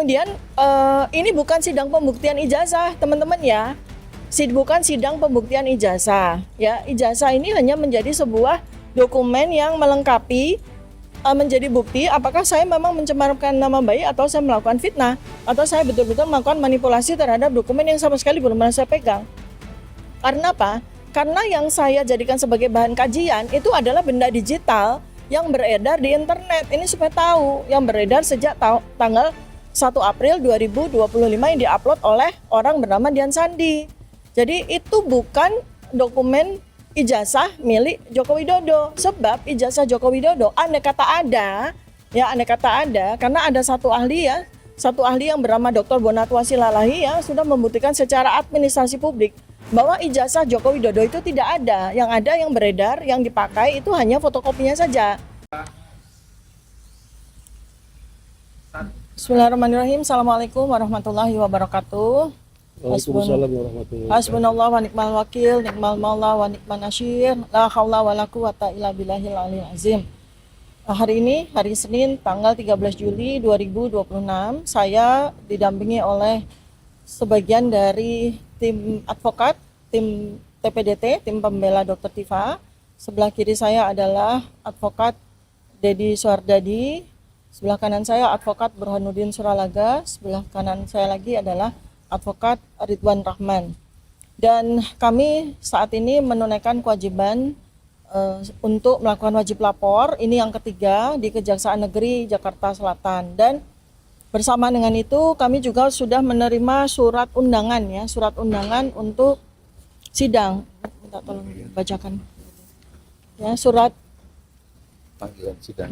Kemudian ini bukan sidang pembuktian ijazah, teman-teman ya. Bukan sidang pembuktian ijazah. Ya, ijazah ini hanya menjadi sebuah dokumen yang melengkapi menjadi bukti apakah saya memang mencemarkan nama baik atau saya melakukan fitnah atau saya betul-betul melakukan manipulasi terhadap dokumen yang sama sekali belum pernah saya pegang. Karena apa? Karena yang saya jadikan sebagai bahan kajian itu adalah benda digital yang beredar di internet. Ini supaya tahu, yang beredar sejak tanggal 1 April 2025 yang diupload oleh orang bernama Dian Sandi. Jadi itu bukan dokumen ijazah milik Joko Widodo. Sebab ijazah Joko Widodo andai kata ada, karena ada satu ahli yang bernama Dr. Bonatwa Silalahi yang sudah membuktikan secara administrasi publik bahwa ijazah Joko Widodo itu tidak ada. Yang ada yang beredar, yang dipakai itu hanya fotokopinya saja. Bismillahirrahmanirrahim. Assalamualaikum warahmatullahi wabarakatuh. Waalaikumsalam warahmatullahi wabarakatuh. Hasbunallah wa ni'mal wakil, ni'mal maula wa ni'man nasyir, la haula wa la quwata illa billahil aliyil azim. Hari ini, hari Senin, tanggal 13 Juli 2026, saya didampingi oleh sebagian dari tim advokat, tim TPDT, tim pembela Dr. Tifa. Sebelah kiri saya adalah advokat Dedi Suardadi, sebelah kanan saya advokat Burhanuddin Suralaga, sebelah kanan saya lagi adalah advokat Ridwan Rahman. Dan kami saat ini menunaikan kewajiban untuk melakukan wajib lapor. Ini yang ketiga di Kejaksaan Negeri Jakarta Selatan. Dan bersama dengan itu kami juga sudah menerima surat undangan surat undangan untuk sidang. Minta tolong bacakan. Ya, surat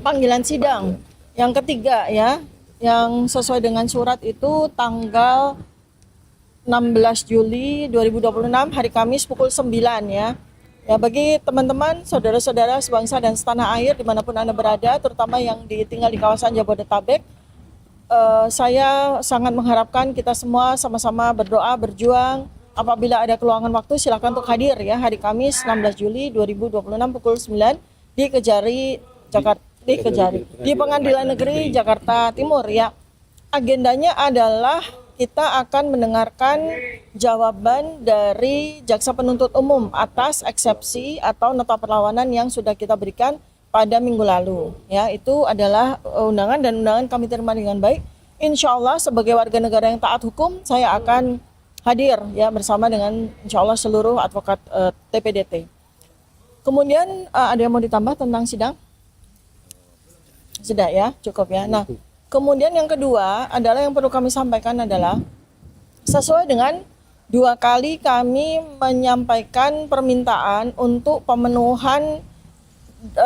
panggilan sidang. Yang ketiga yang sesuai dengan surat itu tanggal 16 Juli 2026 hari Kamis pukul 9 ya. Ya, bagi teman-teman, saudara-saudara sebangsa dan setanah air dimanapun Anda berada, terutama yang tinggal di kawasan Jabodetabek, saya sangat mengharapkan kita semua sama-sama berdoa, berjuang. Apabila ada keluangan waktu, silakan untuk hadir ya hari Kamis 16 Juli 2026 pukul 9 di di Pengadilan Negeri Jakarta Timur ya. Agendanya adalah kita akan mendengarkan jawaban dari Jaksa Penuntut Umum atas eksepsi atau nota perlawanan yang sudah kita berikan pada minggu lalu. Ya, itu adalah undangan dan undangan kami terima dengan baik. Insya Allah sebagai warga negara yang taat hukum, saya akan hadir ya bersama dengan insya Allah seluruh advokat TPDT. Kemudian ada yang mau ditambah tentang sidang? Sudah ya, cukup ya. Nah, kemudian yang kedua adalah yang perlu kami sampaikan adalah sesuai dengan 2 kali kami menyampaikan permintaan untuk pemenuhan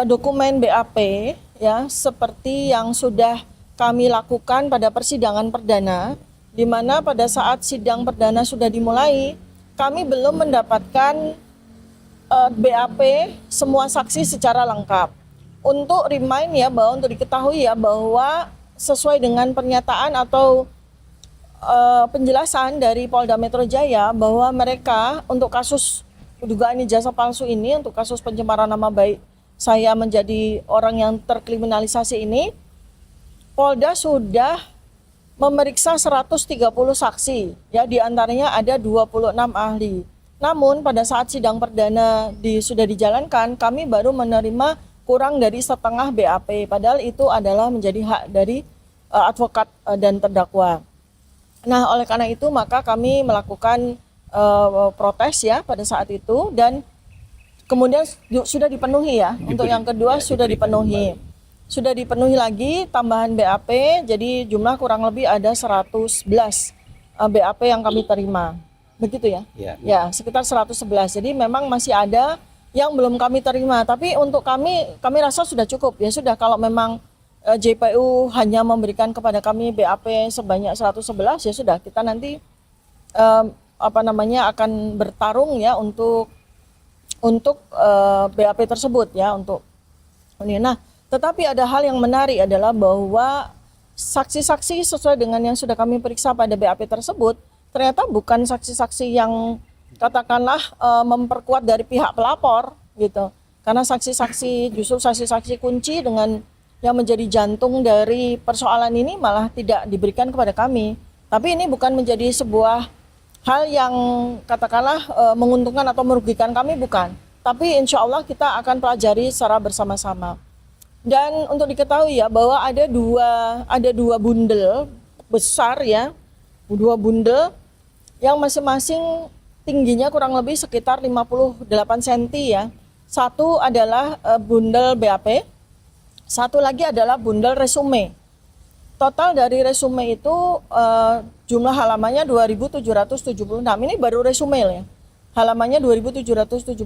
dokumen BAP ya seperti yang sudah kami lakukan pada persidangan perdana, di mana pada saat sidang perdana sudah dimulai kami belum mendapatkan BAP semua saksi secara lengkap. Untuk remind ya, bahwa untuk diketahui ya bahwa sesuai dengan pernyataan atau penjelasan dari Polda Metro Jaya bahwa mereka untuk kasus dugaan ijazah palsu ini, untuk kasus pencemaran nama baik saya menjadi orang yang terkriminalisasi ini, Polda sudah memeriksa 130 saksi ya, diantaranya ada 26 ahli. Namun pada saat sidang perdana sudah dijalankan, kami baru menerima kurang dari setengah BAP, padahal itu adalah menjadi hak dari advokat dan terdakwa. Nah, oleh karena itu maka kami melakukan protes ya pada saat itu, dan kemudian sudah dipenuhi ya. Untuk yang kedua sudah dipenuhi. Sudah dipenuhi lagi tambahan BAP, jadi jumlah kurang lebih ada 111 BAP yang kami terima. Begitu ya? Ya, sekitar 111. Jadi memang masih ada yang belum kami terima, tapi untuk kami rasa sudah cukup ya. Sudah, kalau memang JPU hanya memberikan kepada kami BAP sebanyak 111 ya sudah, kita nanti akan bertarung ya untuk BAP tersebut ya, untuk ini. Nah, tetapi ada hal yang menarik adalah bahwa saksi-saksi sesuai dengan yang sudah kami periksa pada BAP tersebut ternyata bukan saksi-saksi yang katakanlah memperkuat dari pihak pelapor gitu. Karena saksi-saksi, justru saksi-saksi kunci dengan yang menjadi jantung dari persoalan ini malah tidak diberikan kepada kami. Tapi ini bukan menjadi sebuah hal yang katakanlah menguntungkan atau merugikan kami, bukan. Tapi insya Allah kita akan pelajari secara bersama-sama. Dan untuk diketahui ya bahwa ada dua bundel besar ya, dua bundel yang masing-masing tingginya kurang lebih sekitar 58 cm ya. Satu adalah bundel BAP, satu lagi adalah bundel resume. Total dari resume itu jumlah halamannya 2.776. Ini baru resume ya. Halamannya 2.776.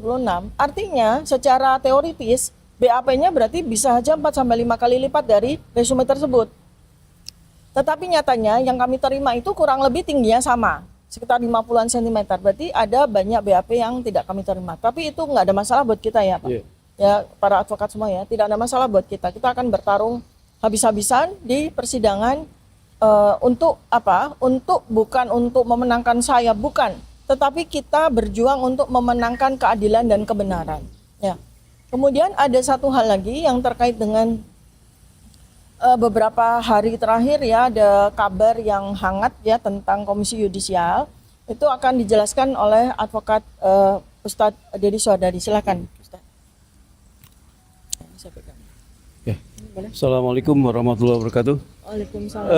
Artinya secara teoritis BAP-nya berarti bisa saja 4 sampai 5 kali lipat dari resume tersebut. Tetapi nyatanya yang kami terima itu kurang lebih tingginya sama, sekitar 50-an cm. Berarti ada banyak BAP yang tidak kami terima. Tapi itu nggak ada masalah buat kita ya Pak. Yeah. Ya para advokat semua ya, tidak ada masalah buat kita. Kita akan bertarung habis-habisan di persidangan untuk apa? Bukan untuk memenangkan saya, bukan. Tetapi kita berjuang untuk memenangkan keadilan dan kebenaran. Ya. Kemudian ada satu hal lagi yang terkait dengan beberapa hari terakhir ya, ada kabar yang hangat ya tentang Komisi Yudisial. Itu akan dijelaskan oleh advokat Ustadz Deddy Suhadadi. Silakan Ustadz. Ya. Assalamualaikum warahmatullahi wabarakatuh. Waalaikumsalam.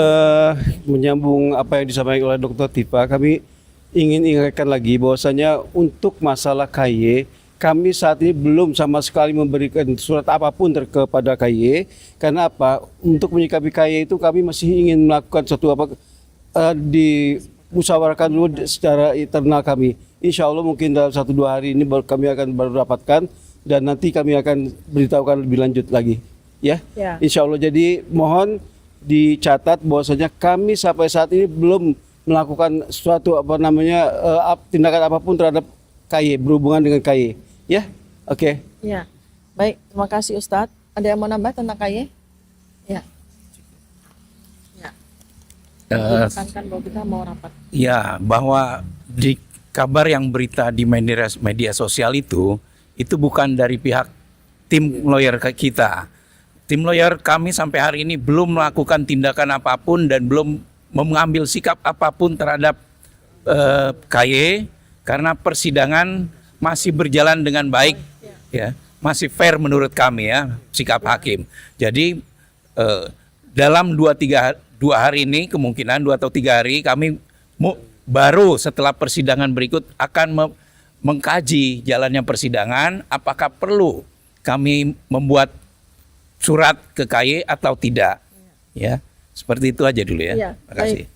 Menyambung apa yang disampaikan oleh Dr. Tifa, kami ingin ingatkan lagi bahwasanya untuk masalah KY, kami saat ini belum sama sekali memberikan surat apapun kepada KY. Karena apa? Untuk menyikapi KY itu kami masih ingin melakukan suatu dimusyawarahkan dulu secara internal kami. Insya Allah mungkin dalam 1-2 hari ini kami akan baru dapatkan dan nanti kami akan beritahukan lebih lanjut lagi. Ya. Insya Allah. Jadi mohon dicatat bahwasanya kami sampai saat ini belum melakukan suatu tindakan apapun terhadap KY, berhubungan dengan KY. Ya, oke. Ya, baik. Terima kasih Ustadz. Ada yang mau nambah tentang KY? Ya. Ya. Ditekankan bahwa kita mau rapat. Ya, bahwa di kabar yang berita di media sosial itu bukan dari pihak tim lawyer kita. Tim lawyer kami sampai hari ini belum melakukan tindakan apapun dan belum mengambil sikap apapun terhadap KY karena persidangan masih berjalan dengan baik, ya, masih fair menurut kami ya sikap hakim. Jadi dalam 2 hari ini kemungkinan 2 atau 3 hari kami baru setelah persidangan berikut akan mengkaji jalannya persidangan, apakah perlu kami membuat surat ke KY atau tidak, ya seperti itu aja dulu ya. Terima kasih.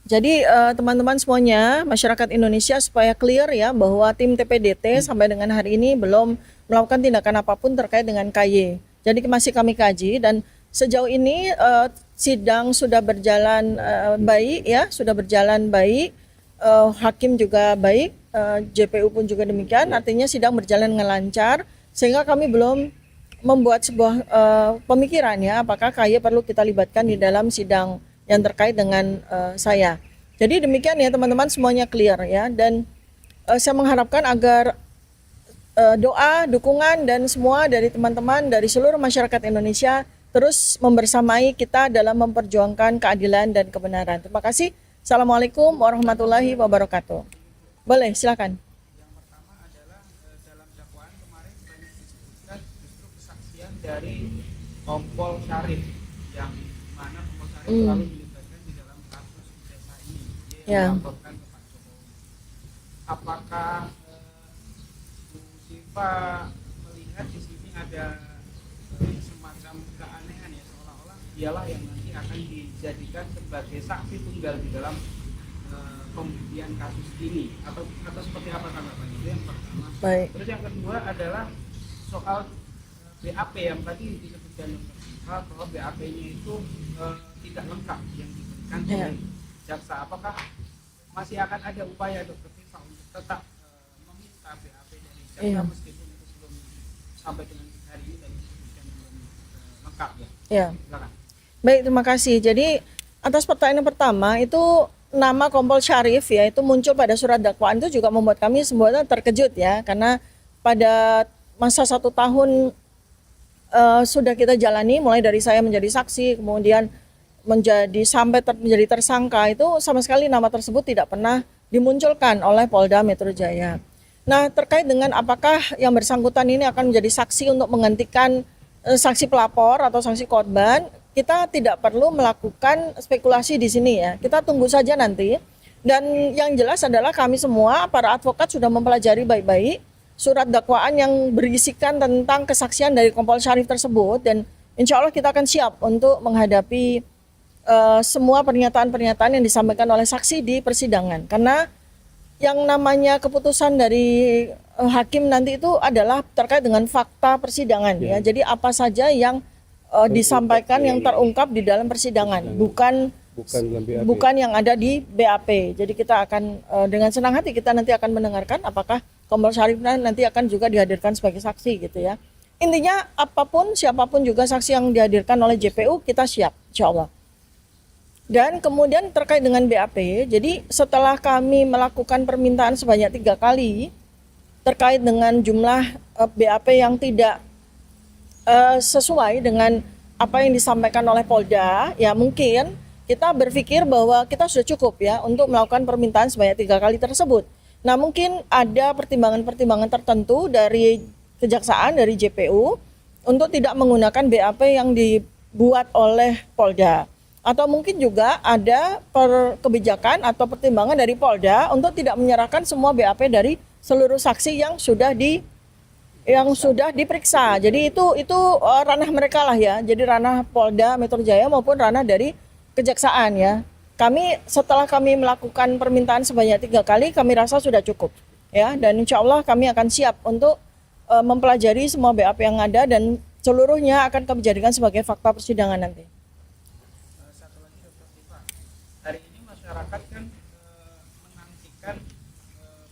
Jadi teman-teman semuanya, masyarakat Indonesia supaya clear ya bahwa tim TPDT sampai dengan hari ini belum melakukan tindakan apapun terkait dengan KY. Jadi masih kami kaji dan sejauh ini sidang sudah berjalan baik ya, sudah berjalan baik. Hakim juga baik, JPU pun juga demikian. Artinya sidang berjalan dengan lancar sehingga kami belum membuat sebuah pemikiran ya apakah KY perlu kita libatkan di dalam sidang yang terkait dengan saya. Jadi demikian ya teman-teman, semuanya clear ya. Dan saya mengharapkan agar doa, dukungan dan semua dari teman-teman dari seluruh masyarakat Indonesia terus membersamai kita dalam memperjuangkan keadilan dan kebenaran. Terima kasih. Assalamualaikum warahmatullahi wabarakatuh. Boleh, silakan. Yang pertama adalah dalam dakwaan kemarin banyak disebutkan justru kesaksian dari Kompol Syarif yang mana Kompol Syarif selalu dilibatkan di dalam kasus desa ini, dia melaporkan ke Pak Jokowi. Apakah Bu Siva melihat di sini ada semacam keanehan ya, seolah-olah dialah yang nanti akan dijadikan sebagai saksi tunggal di dalam pembuktian kasus ini atau seperti apa tanggapannya? Itu yang pertama. Baik. Terus yang kedua adalah soal BAP yang tadi disebutkan bahwa BAP-nya itu tidak lengkap yang diberikan oleh jaksa. Apakah masih akan ada upaya Dr. Tifa untuk tetap meminta BAP dari jaksa meskipun itu belum sampai dengan hari ini dan disebutkan belum lengkap ya? Iya. Silakan. Baik, terima kasih. Jadi atas pertanyaan pertama itu nama Kompol Syarif ya itu muncul pada surat dakwaan itu juga membuat kami semuanya terkejut ya, karena pada masa 1 tahun sudah kita jalani mulai dari saya menjadi saksi, kemudian menjadi tersangka, itu sama sekali nama tersebut tidak pernah dimunculkan oleh Polda Metro Jaya. Nah, terkait dengan apakah yang bersangkutan ini akan menjadi saksi untuk menggantikan saksi pelapor atau saksi korban, kita tidak perlu melakukan spekulasi di sini ya. Kita tunggu saja nanti. Dan yang jelas adalah kami semua para advokat sudah mempelajari baik-baik surat dakwaan yang berisikan tentang kesaksian dari Kompol Syarif tersebut, dan insya Allah kita akan siap untuk menghadapi semua pernyataan-pernyataan yang disampaikan oleh saksi di persidangan. Karena yang namanya keputusan dari hakim nanti itu adalah terkait dengan fakta persidangan ya. Jadi apa saja yang disampaikan yang terungkap di dalam persidangan, bukan yang ada di BAP. Jadi kita akan dengan senang hati kita nanti akan mendengarkan apakah Kompol Syarif nanti akan juga dihadirkan sebagai saksi gitu ya. Intinya apapun siapapun juga saksi yang dihadirkan oleh JPU kita siap insya Allah. Dan kemudian terkait dengan BAP, jadi setelah kami melakukan permintaan sebanyak 3 kali terkait dengan jumlah BAP yang tidak sesuai dengan apa yang disampaikan oleh Polda, ya mungkin kita berpikir bahwa kita sudah cukup ya untuk melakukan permintaan sebanyak 3 kali tersebut. Nah, mungkin ada pertimbangan-pertimbangan tertentu dari kejaksaan, dari JPU untuk tidak menggunakan BAP yang dibuat oleh Polda. Atau mungkin juga ada kebijakan atau pertimbangan dari Polda untuk tidak menyerahkan semua BAP dari seluruh saksi yang sudah diperiksa. Jadi itu ranah mereka lah ya. Jadi ranah Polda Metro Jaya maupun ranah dari kejaksaan ya. Setelah kami melakukan permintaan sebanyak 3 kali, kami rasa sudah cukup ya, dan insya Allah kami akan siap untuk mempelajari semua BAP yang ada dan seluruhnya akan kami jadikan sebagai fakta persidangan nanti. Satu lagi Dr. Tifa, hari ini masyarakat kan menantikan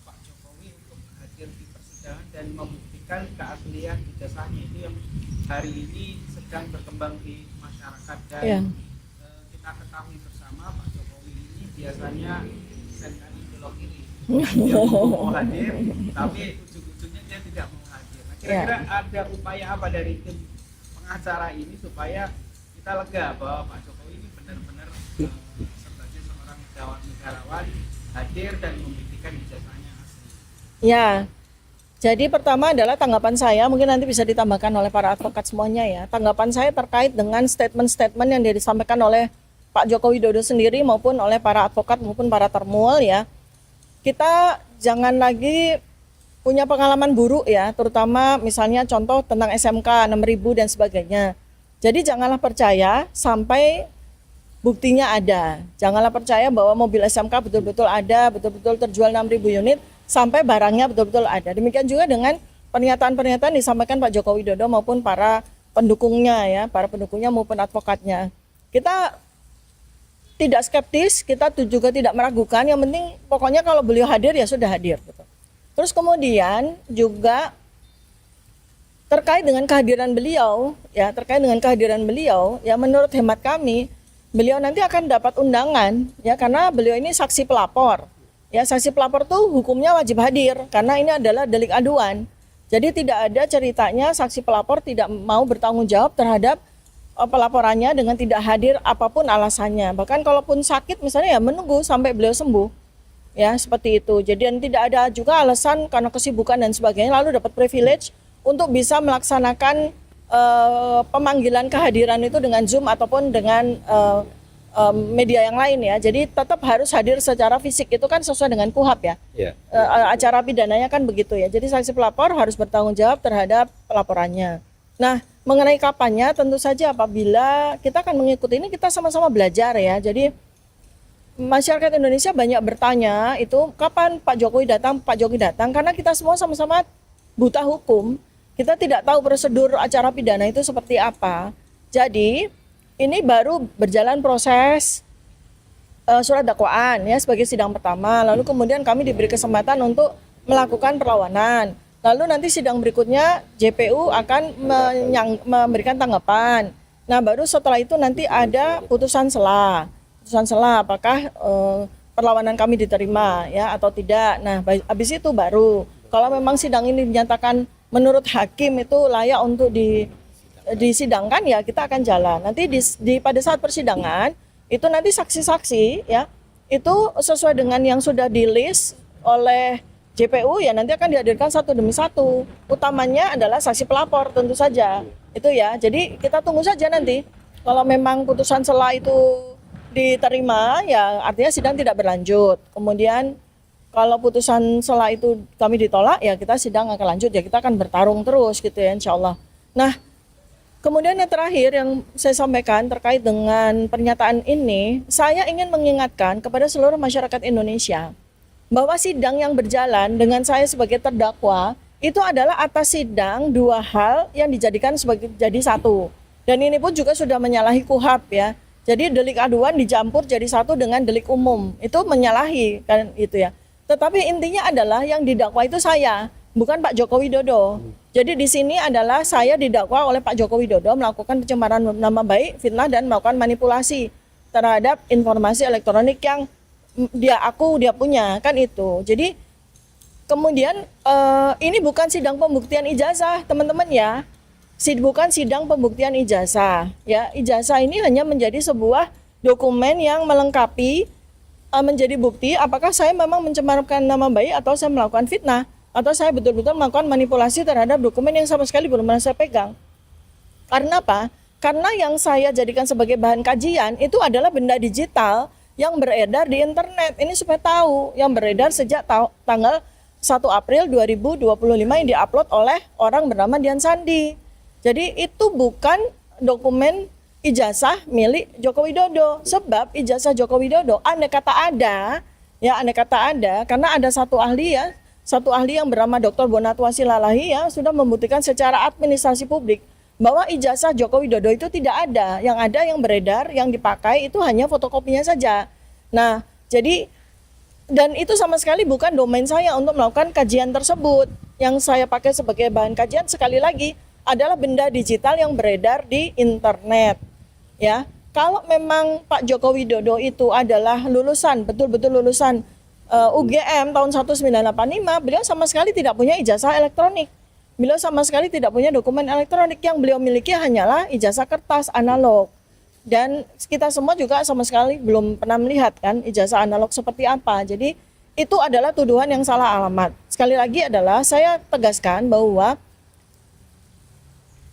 Pak Jokowi untuk hadir di persidangan dan membuktikan keaslian ijazahnya, itu yang hari ini sedang berkembang di masyarakat dan kita ketahui bersama Pak Jokowi ini biasanya senani belok kiri, dia mau hadir tapi ujung-ujungnya dia tidak mau hadir. Nah, kira-kira ada upaya apa dari tim pengacara ini supaya kita lega bahwa Pak Jokowi ini benar-benar sebagai seorang negarawan hadir dan membuktikan ijazahnya asli? Ya, jadi pertama adalah tanggapan saya, mungkin nanti bisa ditambahkan oleh para advokat semuanya ya. Tanggapan saya terkait dengan statement-statement yang disampaikan oleh Pak Joko Widodo sendiri maupun oleh para advokat maupun para termul ya. Kita jangan lagi punya pengalaman buruk ya, terutama misalnya contoh tentang SMK 6.000 dan sebagainya. Jadi janganlah percaya sampai buktinya ada. Janganlah percaya bahwa mobil SMK betul-betul ada, betul-betul terjual 6.000 unit sampai barangnya betul-betul ada. Demikian juga dengan pernyataan-pernyataan disampaikan Pak Joko Widodo maupun para pendukungnya ya, para pendukungnya maupun advokatnya. Kita tidak skeptis, kita juga tidak meragukan. Yang penting pokoknya kalau beliau hadir ya sudah hadir. Gitu. Terus kemudian juga terkait dengan kehadiran beliau, ya menurut hemat kami, beliau nanti akan dapat undangan, ya karena beliau ini saksi pelapor. Ya saksi pelapor tuh hukumnya wajib hadir karena ini adalah delik aduan. Jadi tidak ada ceritanya saksi pelapor tidak mau bertanggung jawab terhadap pelaporannya dengan tidak hadir apapun alasannya. Bahkan kalaupun sakit misalnya ya menunggu sampai beliau sembuh. Ya seperti itu. Jadi dan tidak ada juga alasan karena kesibukan dan sebagainya lalu dapat privilege untuk bisa melaksanakan pemanggilan kehadiran itu dengan Zoom ataupun dengan media yang lain ya. Jadi tetap harus hadir secara fisik, itu kan sesuai dengan KUHAP ya. Acara pidananya kan begitu ya. Jadi saksi pelapor harus bertanggung jawab terhadap pelaporannya. Nah, mengenai kapannya tentu saja apabila kita akan mengikuti ini kita sama-sama belajar ya. Jadi masyarakat Indonesia banyak bertanya itu kapan Pak Jokowi datang karena kita semua sama-sama buta hukum. Kita tidak tahu prosedur acara pidana itu seperti apa. Jadi ini baru berjalan proses surat dakwaan ya sebagai sidang pertama. Lalu kemudian kami diberi kesempatan untuk melakukan perlawanan. Lalu nanti sidang berikutnya JPU akan memberikan tanggapan. Nah baru setelah itu nanti ada putusan sela apakah perlawanan kami diterima ya atau tidak. Nah habis itu baru kalau memang sidang ini dinyatakan menurut hakim itu layak untuk disidangkan ya kita akan jalan. Nanti pada saat persidangan itu nanti saksi-saksi ya itu sesuai dengan yang sudah di list oleh JPU ya nanti akan dihadirkan satu demi satu. Utamanya adalah saksi pelapor tentu saja. Itu ya. Jadi kita tunggu saja nanti. Kalau memang putusan sela itu diterima ya artinya sidang tidak berlanjut. Kemudian kalau putusan sela itu kami ditolak ya kita sidang akan lanjut ya kita akan bertarung terus gitu ya insya Allah. Nah kemudian yang terakhir yang saya sampaikan terkait dengan pernyataan ini, saya ingin mengingatkan kepada seluruh masyarakat Indonesia bahwa sidang yang berjalan dengan saya sebagai terdakwa itu adalah atas sidang dua hal yang dijadikan sebagai jadi satu. Dan ini pun juga sudah menyalahi KUHAP ya. Jadi delik aduan dicampur jadi satu dengan delik umum. Itu menyalahi kan itu ya. Tetapi intinya adalah yang didakwa itu saya, bukan Pak Joko Widodo. Jadi di sini adalah saya didakwa oleh Pak Joko Widodo melakukan pencemaran nama baik, fitnah dan melakukan manipulasi terhadap informasi elektronik yang dia punya kan itu. Jadi kemudian ini bukan sidang pembuktian ijazah teman-teman ya. Bukan sidang pembuktian ijazah ya. Ijazah ini hanya menjadi sebuah dokumen yang melengkapi menjadi bukti apakah saya memang mencemarkan nama baik atau saya melakukan fitnah atau saya betul-betul melakukan manipulasi terhadap dokumen yang sama sekali belum pernah saya pegang. Karena apa? Karena yang saya jadikan sebagai bahan kajian itu adalah benda digital yang beredar di internet. Ini supaya tahu, yang beredar sejak tanggal 1 April 2025 yang diupload oleh orang bernama Dian Sandi. Jadi itu bukan dokumen ijazah milik Joko Widodo. Sebab ijazah Joko Widodo andai kata ada, karena ada satu ahli yang bernama Dr. Bonatwa Silalahi ya sudah membuktikan secara administrasi publik bahwa ijazah Joko Widodo itu tidak ada. Yang ada yang beredar, yang dipakai itu hanya fotokopinya saja. Nah, jadi dan itu sama sekali bukan domain saya untuk melakukan kajian tersebut. Yang saya pakai sebagai bahan kajian sekali lagi adalah benda digital yang beredar di internet. Ya, kalau memang Pak Joko Widodo itu adalah lulusan, betul-betul lulusan UGM tahun 1985, beliau sama sekali tidak punya ijazah elektronik. Beliau sama sekali tidak punya dokumen elektronik, yang beliau miliki hanyalah ijazah kertas analog. Dan kita semua juga sama sekali belum pernah melihat kan ijazah analog seperti apa. Jadi itu adalah tuduhan yang salah alamat. Sekali lagi adalah saya tegaskan bahwa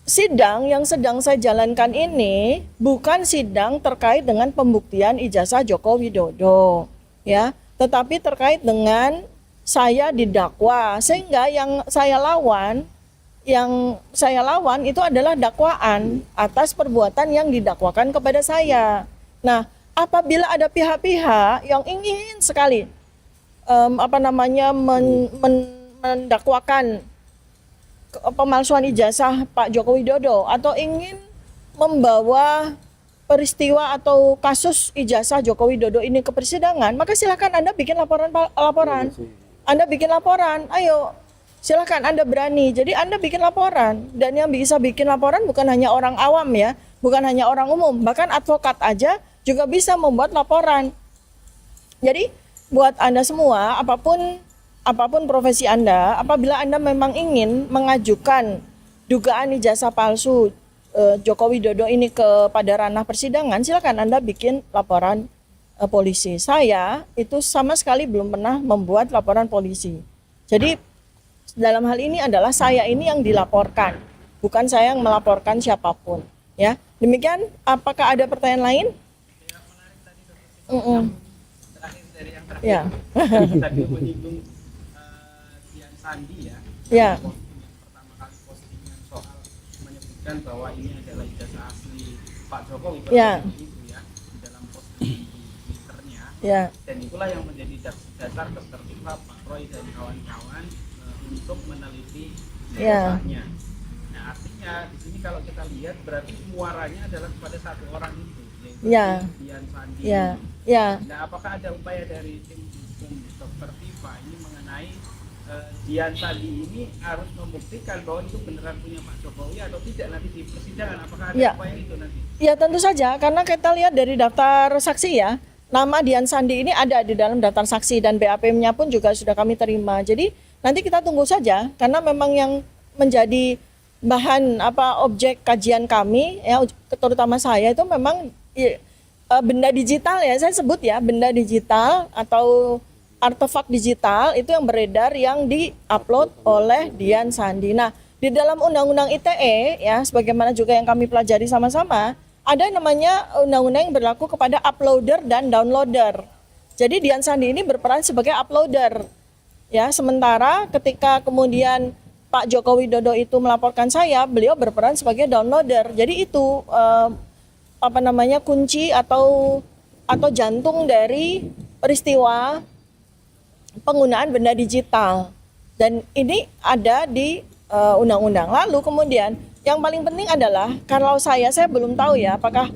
sidang yang sedang saya jalankan ini bukan sidang terkait dengan pembuktian ijazah Joko Widodo, ya, tetapi terkait dengan saya didakwa, sehingga yang saya lawan itu adalah dakwaan atas perbuatan yang didakwakan kepada saya. Nah, apabila ada pihak-pihak yang ingin sekali mendakwakan pemalsuan ijazah Pak Joko Widodo atau ingin membawa peristiwa atau kasus ijazah Joko Widodo ini ke persidangan, maka silakan Anda bikin laporan. Anda bikin laporan, ayo silakan Anda berani. Jadi Anda bikin laporan, dan yang bisa bikin laporan bukan hanya orang awam ya, bukan hanya orang umum, bahkan advokat aja juga bisa membuat laporan. Jadi buat Anda semua, apapun profesi Anda, apabila Anda memang ingin mengajukan dugaan ijazah palsu Joko Widodo ini kepada ranah persidangan, silakan Anda bikin laporan polisi. Saya itu sama sekali belum pernah membuat laporan polisi. Jadi dalam hal ini adalah saya ini yang dilaporkan, bukan saya yang melaporkan siapapun. Ya, demikian. Apakah ada pertanyaan lain? Ya, menarik tadi Dr. Terakhir dari yang terakhir. Ya. Tadi menyinggung Dian Sandi ya. Ya. Pertama kali postingan soal menyebutkan bahwa ini adalah ijazah asli Pak Jokowi. Ya. Itu ya di dalam postingan di Twitternya. Ya. Dan itulah yang menjadi dasar ketertiba Pak Roy dan kawan-kawan untuk meneliti ijazahnya. Nah, artinya di sini kalau kita lihat berarti muaranya adalah kepada satu orang itu, yaitu Dian Sandi. Ya. Nah, apakah ada upaya dari tim hukum Dr. Tifa ini mengenai Dian Sandi ini harus membuktikan bahwa itu beneran punya Pak Jokowi atau tidak nanti di persidangan? Apakah ada upaya itu nanti? Ya, tentu saja, karena kita lihat dari daftar saksi ya, nama Dian Sandi ini ada di dalam daftar saksi dan BAP-nya pun juga sudah kami terima. Jadi nanti kita tunggu saja, karena memang yang menjadi bahan objek kajian kami ya, terutama saya itu memang benda digital ya, saya sebut ya, benda digital atau artefak digital itu yang beredar yang di-upload oleh Dian Sandi. Nah, di dalam Undang-Undang ITE ya, sebagaimana juga yang kami pelajari sama-sama, ada namanya undang-undang yang berlaku kepada uploader dan downloader. Jadi Dian Sandi ini berperan sebagai uploader. Ya, sementara ketika kemudian Pak Joko Widodo itu melaporkan saya, beliau berperan sebagai downloader. Jadi itu kunci atau jantung dari peristiwa penggunaan benda digital. Dan ini ada di undang-undang. Lalu kemudian yang paling penting adalah kalau saya belum tahu ya apakah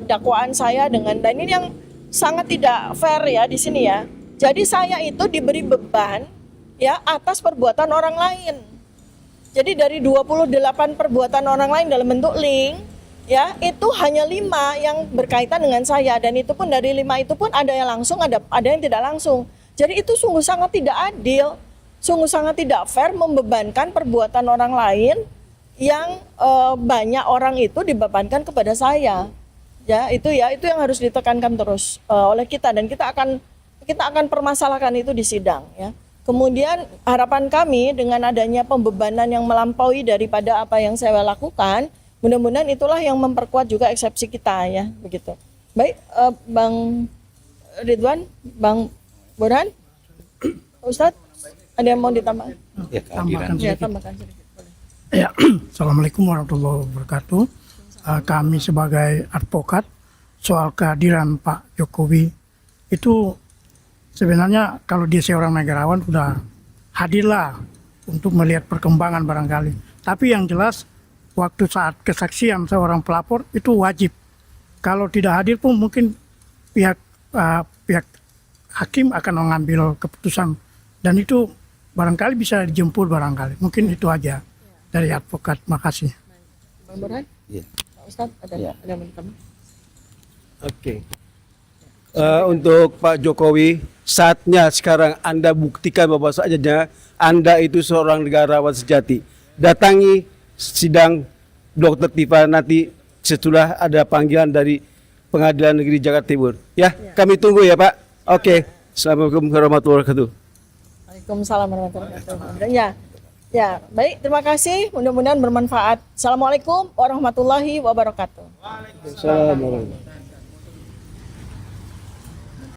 dakwaan saya dan ini yang sangat tidak fair ya di sini ya. Jadi saya itu diberi beban ya atas perbuatan orang lain. Jadi dari 28 perbuatan orang lain dalam bentuk link ya, itu hanya 5 yang berkaitan dengan saya, dan itu pun dari 5 itu pun ada yang langsung, ada yang tidak langsung. Jadi itu sungguh sangat tidak adil, sungguh sangat tidak fair membebankan perbuatan orang lain yang banyak orang itu dibebankan kepada saya. Ya, itu yang harus ditekankan terus oleh kita, dan kita akan permasalahkan itu di sidang ya. Kemudian harapan kami dengan adanya pembebanan yang melampaui daripada apa yang saya lakukan, mudah-mudahan itulah yang memperkuat juga eksepsi kita ya, begitu. Baik, Bang Ridwan, Bang Burhan, Ustadz, ada yang mau ditambahkan? Ya, kehadiran. Ya, tambahkan sedikit. Boleh. Ya, Assalamualaikum warahmatullahi wabarakatuh. Kami sebagai advokat soal kehadiran Pak Jokowi itu sebenarnya kalau dia seorang negarawan sudah hadirlah untuk melihat perkembangan barangkali. Tapi yang jelas waktu saat kesaksian seorang pelapor itu wajib. Kalau tidak hadir pun mungkin pihak hakim akan mengambil keputusan, dan itu barangkali bisa dijemput barangkali. Mungkin itu aja dari advokat. Makasih. Bang Burhan? Iya. Pak Ustadz, ada yang mau ditambah? Oke. Untuk Pak Jokowi, saatnya sekarang Anda buktikan bahwasanya Anda itu seorang negarawan sejati. Datangi sidang Dr. Tifa nanti setelah ada panggilan dari Pengadilan Negeri Jakarta Timur. Ya, kami tunggu ya Pak. Oke. Assalamualaikum warahmatullahi wabarakatuh. Waalaikumsalam warahmatullahi wabarakatuh. Ya, baik, terima kasih. Mudah-mudahan bermanfaat. Assalamualaikum warahmatullahi wabarakatuh. Assalamualaikum.